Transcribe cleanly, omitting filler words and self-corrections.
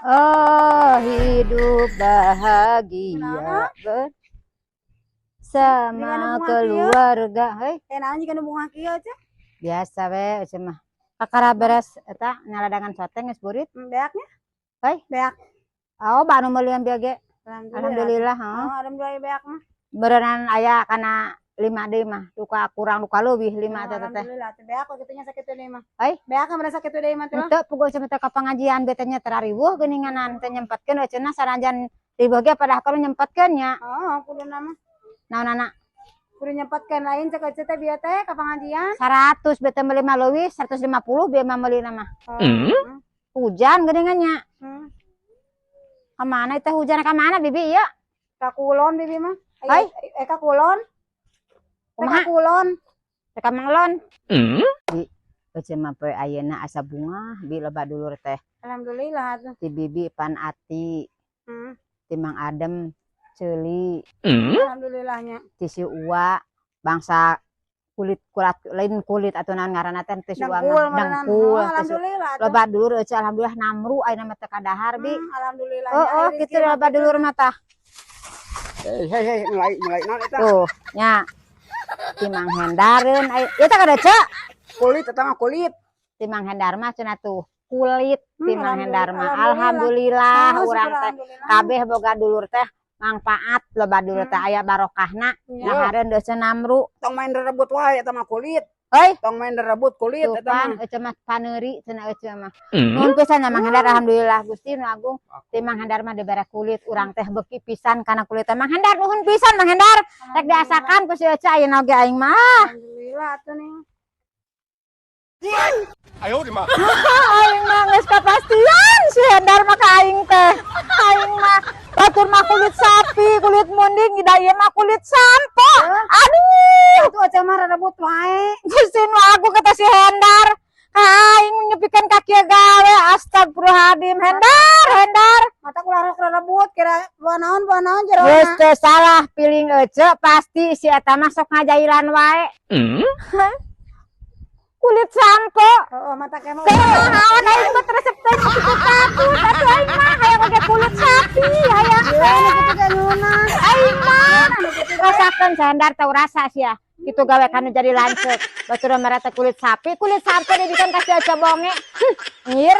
Oh, hidup bahagia bersama keluarga. Hei, naon jika nu bunga kieu teh? biasa we cenah mah. Kakara beres eta nyaladangan sate geus burit. Beaknya? Hei, Beak. oh banu meulieun bieu ge. Alhamdulillah, Alhamdulillah beak mah. Berenang aya kana 5 deui mah. Duka kurang duka leuwih 5 teh teh. Alhamdulillah teh beak kok kitu nya sakitu deui mah. Hei, Beak merasa kitu deui mah teh. henteu puguh cenah teh ka pangajian betenya terariweuh geuninganan teh nyempetkeun we cenah sanajan riweuh ge padahal kalau nyempetkeun nya. Oh, kuduna mah. Naonana? Kudu nyempetkeun lain cek teh bieu teh ka pangajian. 100 bete meuli mah leuwih 150 bieu mah meulina mah. Hujan geuningannya. Ka mana teh hujan ka mana bibi ieu? Ka kulon bibi mah. Hai. Ka kulon. Ka kulon. Teka manglon. Di euceun mah poe ayeuna asa bunga bi loba dulur teh. Alhamdulillah atuh. Ti bibi pan ati. Ti Mang Adem ceuli. Alhamdulillahnya. Ti si Uwa bangsa kulit lain kulit atuh naon ngaranna teh ti si Uwa dengkul. Alhamdulillah. Loba dulur euceun alhamdulillah namru ayeuna mah teh kadahar bi. Alhamdulillah. Oh kitu loba dulur mah tah. Hei mulai naon eta? Tuh nya. Ti Mang Hendareun ieu teh kada cek. Kulit eta mah kulit. Ti Mang Hendar mah cenah tuh kulit ti Mang Hendar mah alhamdulillah urang teh kabeh boga dulur teh mangfaat loba dulur teh aya barokahna dahareun deus namru Tong main rebut wae eta mah kulit. heuy Tong main rebut kulit eta mah. euceun mah paneuri cenah euceun mah nuhun pisan nya Mang Hendar alhamdulillah Gusti Nu Agung ti Mang Hendar mah dibere kulit urang teh beuki pisan kana kulit teh Mang Hendar nuhun pisan Mang Hendar rek diasakan ku si Ece ayeuna oge aing mah Alhamdulillah atuh nih. Ayo di mah. aing mah geus kapastian si Hendar mah ka aing teh. Aing mah batur mah kulit sapi, kulit munding, da ieu mah kulit sampo. Aduh, Atuh aja mah rebut wae. Gusti Nu Agung kata si Hendar. Aing nyepikeun ka kieu gawe astagfirullahaladzim Hendar. Mata kula rek rebut kira bawa naon jero. Geus teu salah piling Ece pasti si eta mah sok ngajailan wae. Kulit sampo. Heeh, mata kena. Naon aing mah resep teh kulit sapi, atuh aing mah hayang oge kulit sapi, hayang teh. Aing mah rasakeun Hendar teu rasa sia. Kitu gawe kanu jadi lanceuk. Batur merah teh kulit sapi dibikin kasih aja bonge. Ngir.